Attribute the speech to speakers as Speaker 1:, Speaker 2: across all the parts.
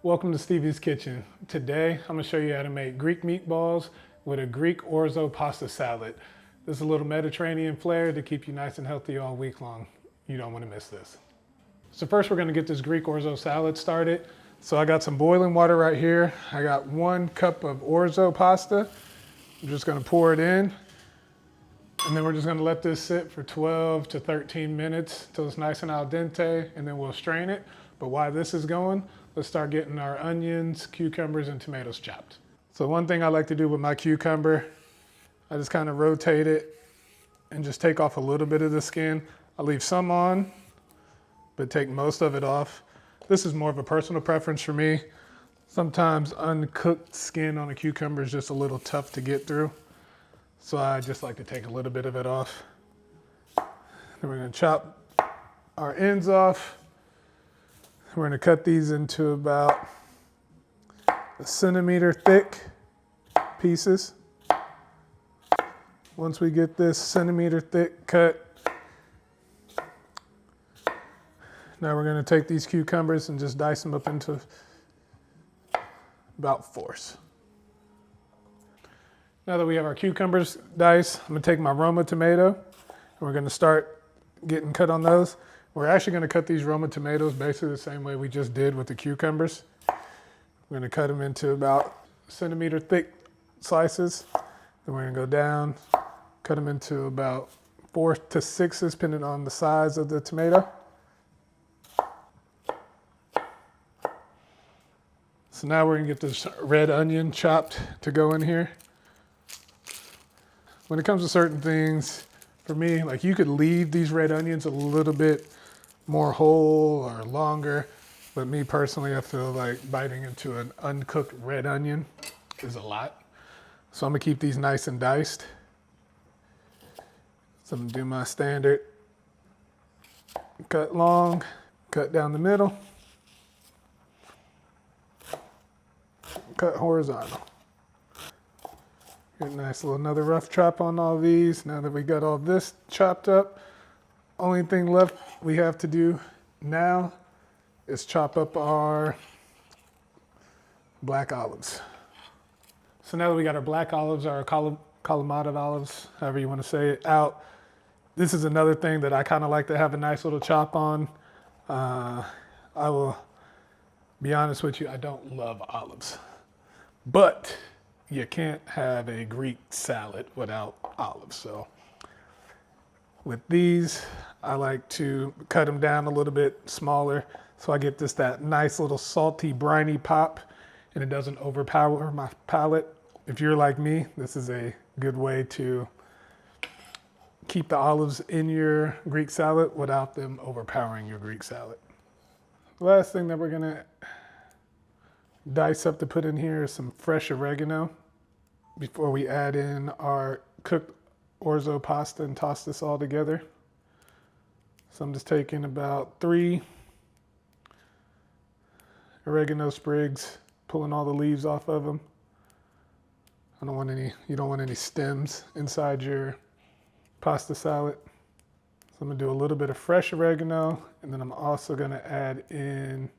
Speaker 1: Welcome to Stevie's Kitchen. Today, I'm gonna show you how to make Greek meatballs with a Greek Orzo pasta salad. This is a little Mediterranean flair to keep you nice and healthy all week long. You don't wanna miss this. So first we're gonna get this Greek Orzo salad started. So I got some boiling water right here. I got 1 cup of Orzo pasta. I'm just gonna pour it in. And then we're just gonna let this sit for 12 to 13 minutes till it's nice and al dente, and then we'll strain it. But while this is going, let's start getting our onions, cucumbers, and tomatoes chopped. So one thing I like to do with my cucumber, I just kind of rotate it and just take off a little bit of the skin. I leave some on, but take most of it off. This is more of a personal preference for me. Sometimes uncooked skin on a cucumber is just a little tough to get through. So I just like to take a little bit of it off. Then we're gonna chop our ends off. We're gonna cut these into about 1 centimeter thick pieces. Once we get this centimeter thick cut, now we're gonna take these cucumbers and just dice them up into about 4s. Now that we have our cucumbers diced, I'm gonna take my Roma tomato and we're gonna start getting cut on those. We're actually gonna cut these Roma tomatoes basically the same way we just did with the cucumbers. We're gonna cut them into about centimeter thick slices. Then we're gonna go down, cut them into about 4 to 6s, depending on the size of the tomato. So now we're gonna get this red onion chopped to go in here. When it comes to certain things, for me, like you could leave these red onions a little bit more whole or longer, but me personally, I feel like biting into an uncooked red onion is a lot. So I'm gonna keep these nice and diced. So I'm gonna do my standard cut long, cut down the middle, cut horizontal. Get a nice little another rough chop on all these. Now that we got all this chopped up, only thing left we have to do now is chop up our black olives. So now that we got our black olives, our Kalamata olives, however you want to say it, out, this is another thing that I kind of like to have a nice little chop on. I will be honest with you, I don't love olives, but you can't have a Greek salad without olives. So with these, I like to cut them down a little bit smaller so I get that nice little salty, briny pop and it doesn't overpower my palate. If you're like me, this is a good way to keep the olives in your Greek salad without them overpowering your Greek salad. The last thing that we're gonna dice up to put in here is some fresh oregano before we add in our cooked Orzo pasta and toss this all together. So I'm just taking about 3 oregano sprigs, pulling all the leaves off of them. You don't want any stems inside your pasta salad. So I'm gonna do a little bit of fresh oregano, and then I'm also gonna add in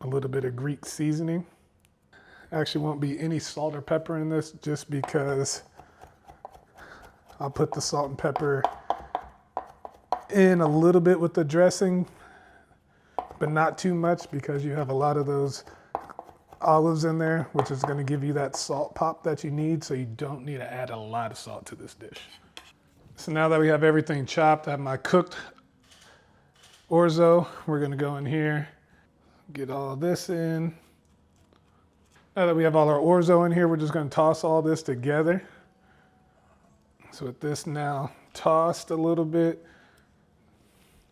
Speaker 1: a little bit of Greek seasoning. Actually won't be any salt or pepper in this just because I'll put the salt and pepper in a little bit with the dressing, but not too much because you have a lot of those olives in there, which is gonna give you that salt pop that you need, so you don't need to add a lot of salt to this dish. So now that we have everything chopped, I have my cooked Orzo. We're gonna go in here, get all this in. Now that we have all our Orzo in here, we're just gonna toss all this together. So with this now tossed a little bit,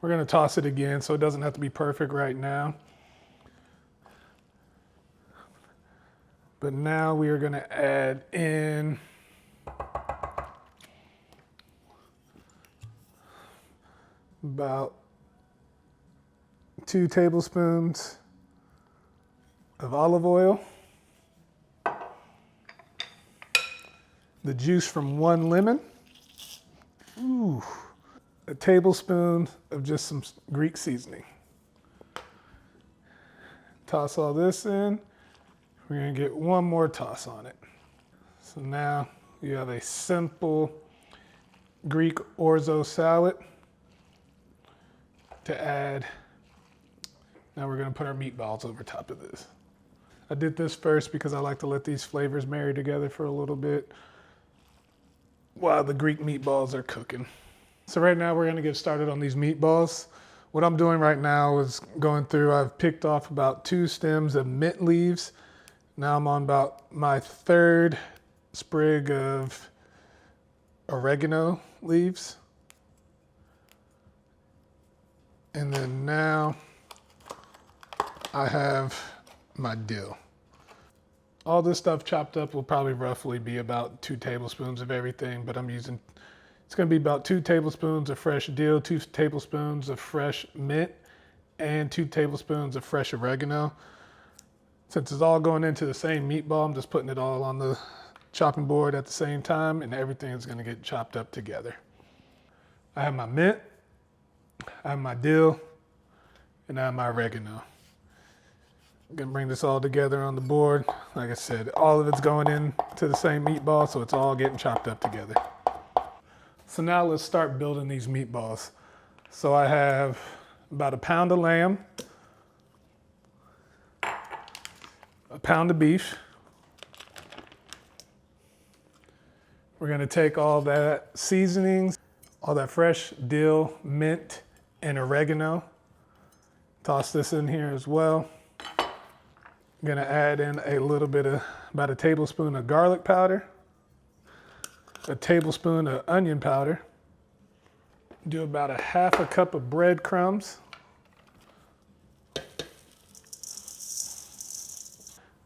Speaker 1: we're gonna toss it again so it doesn't have to be perfect right now. But now we are gonna add in about 2 tablespoons of olive oil, the juice from 1 lemon, a tablespoon of just some Greek seasoning. Toss all this in. We're gonna get one more toss on it. So now you have a simple Greek orzo salad to add. Now we're gonna put our meatballs over top of this. I did this first because I like to let these flavors marry together for a little bit while the Greek meatballs are cooking. So right now we're gonna get started on these meatballs. What I'm doing right now is going through, I've picked off about 2 stems of mint leaves. Now I'm on about my 3rd sprig of oregano leaves. And then now I have my dill. All this stuff chopped up will probably roughly be about 2 tablespoons of everything, but it's gonna be about 2 tablespoons of fresh dill, 2 tablespoons of fresh mint, and 2 tablespoons of fresh oregano. Since it's all going into the same meatball, I'm just putting it all on the chopping board at the same time, and everything is gonna get chopped up together. I have my mint, I have my dill, and I have my oregano. I'm gonna bring this all together on the board. Like I said, all of it's going into the same meatball, so it's all getting chopped up together. So now let's start building these meatballs. So I have about 1 pound of lamb, 1 pound of beef. We're gonna take all that seasonings, all that fresh dill, mint, and oregano. Toss this in here as well. I'm gonna add in a little bit of, about a tablespoon of garlic powder, a tablespoon of onion powder, do about a 1/2 cup of breadcrumbs,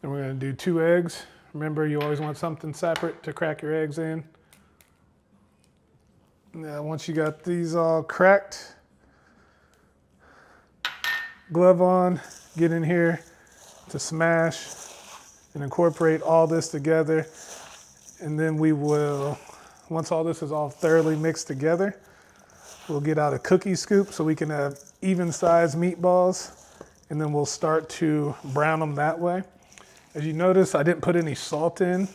Speaker 1: and we're gonna do 2 eggs. Remember, you always want something separate to crack your eggs in. Now, once you got these all cracked, glove on, get in here to smash and incorporate all this together. And then we will, once all this is all thoroughly mixed together, we'll get out a cookie scoop so we can have even sized meatballs, and then we'll start to brown them that way. As you notice, I didn't put any salt in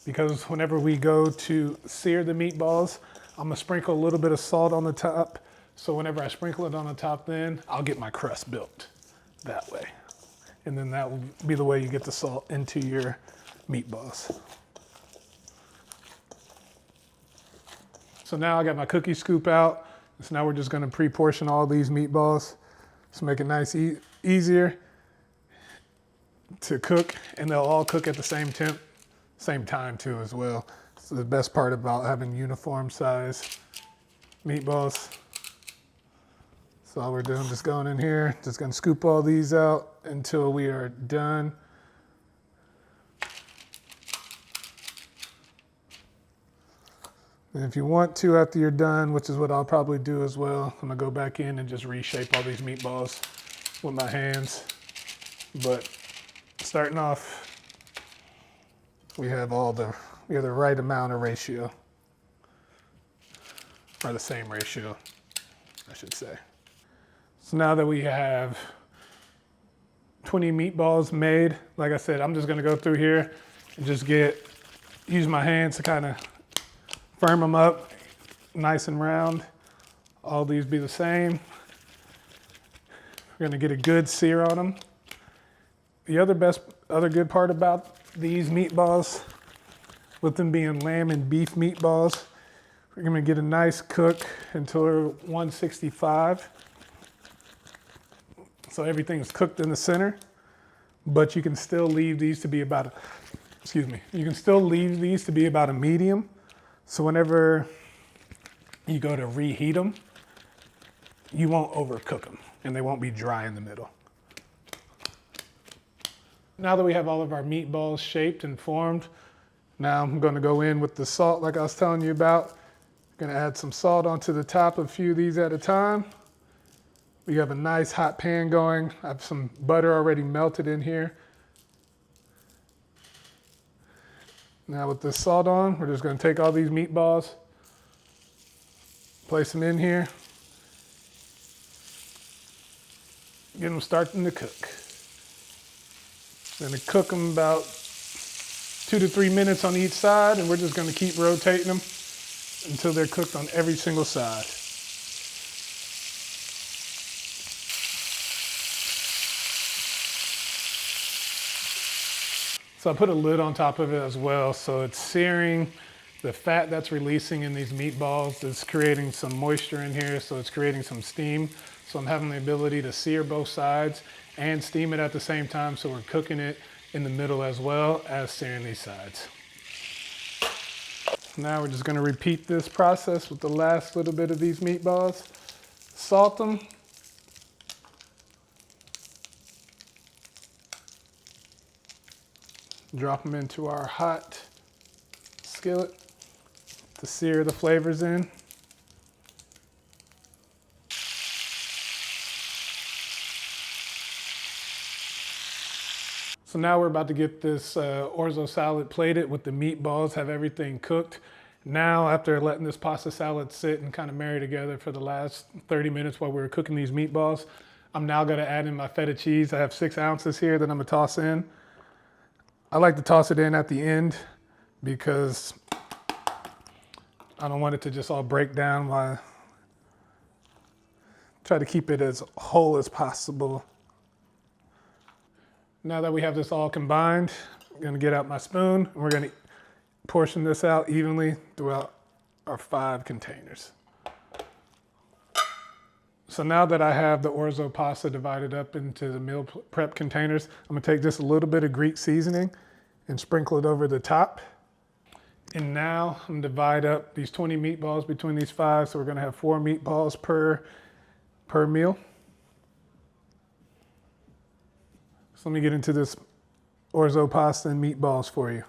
Speaker 1: because whenever we go to sear the meatballs, I'm gonna sprinkle a little bit of salt on the top. So whenever I sprinkle it on the top, then I'll get my crust built that way. And then that will be the way you get the salt into your meatballs. So now I got my cookie scoop out. So now we're just gonna pre-portion all these meatballs to make it nice, easier to cook, and they'll all cook at the same temp, same time too as well. So the best part about having uniform size meatballs. So all we're doing, just going in here, just gonna scoop all these out until we are done. And if you want to, after you're done, which is what I'll probably do as well, I'm gonna go back in and just reshape all these meatballs with my hands. But starting off, we have the right amount of ratio, or the same ratio, I should say. So now that we have 20 meatballs made, like I said, I'm just gonna go through here and just use my hands to kind of firm them up nice and round. All these be the same. We're gonna get a good sear on them. The other good part about these meatballs, with them being lamb and beef meatballs, we're gonna get a nice cook until they're 165. So everything's cooked in the center, but you can still leave these to be about a medium. So whenever you go to reheat them, you won't overcook them and they won't be dry in the middle. Now that we have all of our meatballs shaped and formed, now I'm gonna go in with the salt like I was telling you about. I'm gonna add some salt onto the top of a few of these at a time. We have a nice hot pan going. I have some butter already melted in here. Now with the salt on, we're just gonna take all these meatballs, place them in here, get them starting to cook. I'm gonna cook them about 2 to 3 minutes on each side, and we're just gonna keep rotating them until they're cooked on every single side. So I put a lid on top of it as well, so it's searing. The fat that's releasing in these meatballs is creating some moisture in here, so it's creating some steam. So I'm having the ability to sear both sides and steam it at the same time, so we're cooking it in the middle as well as searing these sides. Now we're just gonna repeat this process with the last little bit of these meatballs. Salt them. Drop them into our hot skillet to sear the flavors in. So now we're about to get this orzo salad plated with the meatballs, have everything cooked. Now, after letting this pasta salad sit and kind of marry together for the last 30 minutes while we were cooking these meatballs, I'm now gonna add in my feta cheese. I have 6 ounces here that I'm gonna toss in. I like to toss it in at the end because I don't want it to just all break down. I try to keep it as whole as possible. Now that we have this all combined, I'm gonna get out my spoon and we're gonna portion this out evenly throughout our 5 containers. So now that I have the orzo pasta divided up into the meal prep containers, I'm gonna take just a little bit of Greek seasoning and sprinkle it over the top. And now I'm gonna divide up these 20 meatballs between these 5, so we're gonna have 4 meatballs per meal. So let me get into this orzo pasta and meatballs for you.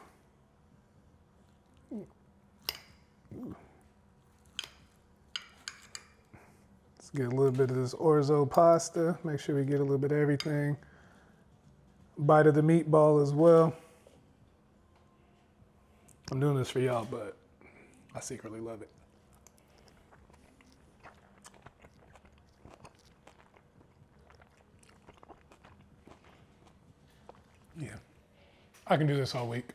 Speaker 1: Let's get a little bit of this orzo pasta. Make sure we get a little bit of everything. Bite of the meatball as well. I'm doing this for y'all, but I secretly love it. Yeah, I can do this all week.